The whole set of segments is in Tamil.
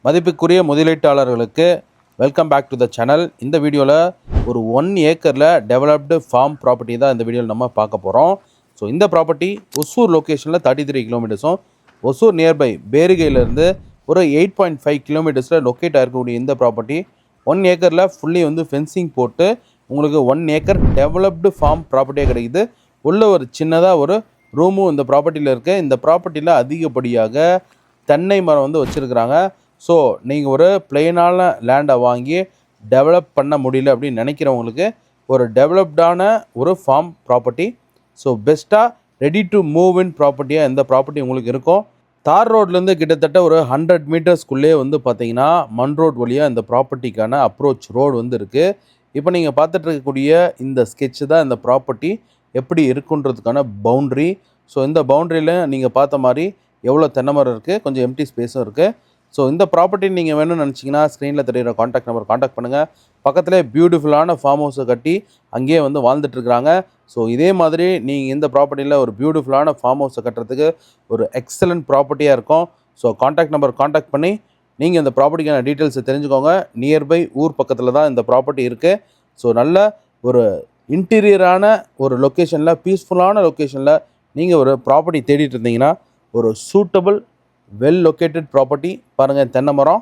மதிப்புக்குரிய முதலீட்டாளர்களுக்கு welcome back to the channel. இந்த வீடியோவில் ஒரு 1 ஏக்கரில் டெவலப்டு ஃபார்ம் ப்ராப்பர்ட்டி தான் இந்த வீடியோவில் நம்ம பார்க்க போகிறோம். ஸோ இந்த ப்ராப்பர்ட்டி ஒசூர் லொக்கேஷனில் 33 கிலோமீட்டர்ஸும், ஒசூர் நியர்பை பேரிகையிலேருந்து ஒரு 8.5 கிலோமீட்டர்ஸில் லொக்கேட் ஆகிருக்கக்கூடிய இந்த ப்ராப்பர்ட்டி 1 ஏக்கரில் ஃபுல்லி வந்து ஃபென்சிங் போட்டு உங்களுக்கு 1 ஏக்கர் டெவலப்டு ஃபார்ம் ப்ராப்பர்ட்டியாக கிடைக்குது. உள்ள ஒரு சின்னதாக ஒரு ரூமும் இந்த ப்ராப்பர்ட்டியில் இருக்குது. இந்த ப்ராப்பர்ட்டியில் அதிகப்படியாக தென்னை மரம் வந்து வச்சுருக்கிறாங்க. ஸோ நீங்கள் ஒரு பிளெயினான லேண்டை வாங்கி டெவலப் பண்ண முடியல அப்படின்னு நினைக்கிறவங்களுக்கு ஒரு டெவலப்டான ஒரு ஃபார்ம் ப்ராப்பர்ட்டி, ஸோ பெஸ்ட்டாக ரெடி டு மூவ் இன் ப்ராப்பர்ட்டியாக இந்த ப்ராப்பர்ட்டி உங்களுக்கு இருக்கும். தார் ரோட்லேருந்து கிட்டத்தட்ட ஒரு 100 மீட்டர்ஸ்க்குள்ளே வந்து பார்த்தீங்கன்னா மண் ரோட் வழியாக இந்த ப்ராப்பர்ட்டிக்கான அப்ரோச் ரோடு வந்து இருக்குது. இப்போ நீங்கள் பார்த்துட்டு இருக்கக்கூடிய இந்த ஸ்கெட்சு தான் இந்த ப்ராப்பர்ட்டி எப்படி இருக்குன்றதுக்கான பவுண்ட்ரி. ஸோ இந்த பவுண்ட்ரியில் நீங்கள் பார்த்த மாதிரி எவ்வளோ தென்னை மரம் இருக்குது, கொஞ்சம் எம்டி ஸ்பேஸும் இருக்குது. ஸோ இந்த ப்ராப்பர்ட்டி நீங்கள் வேணும்னு நினச்சிங்கன்னா ஸ்க்ரீனில் தெரிகிற காண்டாக்ட் நம்பர் காண்டாக்ட் பண்ணுங்கள். பக்கத்திலே பியூட்டிஃபுல்லான ஃபார்ம் ஹவுஸை கட்டி அங்கேயே வந்து வாழ்ந்துட்டுருக்குறாங்க. ஸோ இதே மாதிரி நீங்கள் இந்த ப்ராப்பர்ட்டியில் ஒரு பியூட்டிஃபுல்லான ஃபார்ம் ஹவுஸை கட்டுறதுக்கு ஒரு எக்ஸலண்ட் ப்ராப்பர்ட்டியாக இருக்கும். ஸோ காண்டாக்ட் நம்பர் காண்டாக்ட் பண்ணி நீங்கள் இந்த ப்ராப்பர்ட்டிக்கான டீட்டெயில்ஸை தெரிஞ்சுக்கோங்க. நியர்பை ஊர் பக்கத்தில் தான் இந்த ப்ராப்பர்ட்டி இருக்குது. ஸோ நல்ல ஒரு இன்டீரியரான ஒரு லொக்கேஷனில், பீஸ்ஃபுல்லான லொக்கேஷனில் நீங்கள் ஒரு ப்ராப்பர்ட்டி தேடிட்டு இருந்தீங்கன்னா ஒரு சூட்டபிள் வெல் லொக்கேட்டட் ப்ராப்பர்ட்டி. பாருங்கள், தென்னை மரம்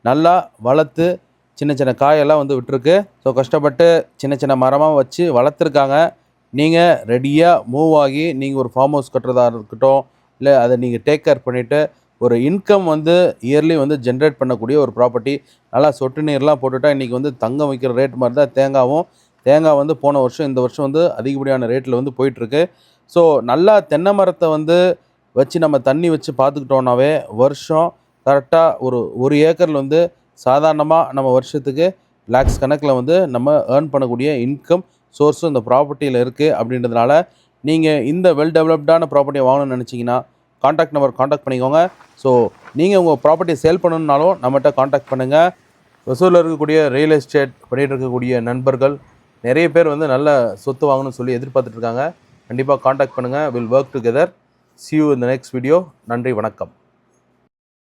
நல்லா வளர்த்து சின்ன சின்ன காயெல்லாம் வந்து விட்டுருக்கு. ஸோ கஷ்டப்பட்டு சின்ன சின்ன மரமாக வச்சு வளர்த்துருக்காங்க. நீங்கள் ரெடியாக மூவ் ஆகி நீங்கள் ஒரு ஃபார்ம் ஹவுஸ் கட்டுறதா இருக்கட்டும், இல்லை அதை நீங்கள் டேக் கேர் பண்ணிவிட்டு ஒரு இன்கம் வந்து இயர்லி வந்து ஜென்ரேட் பண்ணக்கூடிய ஒரு ப்ராப்பர்ட்டி. நல்லா சொட்டு நீர்லாம் போட்டுவிட்டா இன்றைக்கி வந்து தங்கம் வைக்கிற ரேட் மாதிரி தான் தேங்காய் வந்து போன வருஷம் இந்த வருஷம் வந்து அதிகப்படியான ரேட்டில் வந்து போயிட்டுருக்கு. ஸோ நல்லா தென்னை மரத்தை வந்து வச்சு நம்ம தண்ணி வச்சு பார்த்துக்கிட்டோன்னாவே வருஷம் கரெக்டாக ஒரு ஏக்கரில் வந்து சாதாரணமாக நம்ம வருஷத்துக்கு லேக்ஸ் கணக்கில் வந்து நம்ம ஏர்ன் பண்ணக்கூடிய இன்கம் சோர்ஸும் இந்த ப்ராப்பர்ட்டியில் இருக்குது. அப்படின்றதுனால நீங்கள் இந்த வெல் டெவலப்டான ப்ராப்பர்ட்டியை வாங்கணும்னு நினச்சிங்கன்னா காண்டாக்ட் நம்பர் காண்டாக்ட் பண்ணிக்கோங்க. ஸோ நீங்கள் உங்கள் ப்ராப்பர்ட்டியை சேல் பண்ணணுன்னாலும் நம்மகிட்ட காண்டாக்ட் பண்ணுங்கள். ஒசூரில் இருக்கக்கூடிய ரியல் எஸ்டேட் பண்ணிகிட்டு இருக்கக்கூடிய நண்பர்கள் நிறைய பேர் வந்து நல்ல சொத்து வாங்கணும்னு சொல்லி எதிர்பார்த்துட்ருக்காங்க. கண்டிப்பாக காண்டாக்ட் பண்ணுங்கள். Will work together. See you in the next video. நன்றி, வணக்கம்.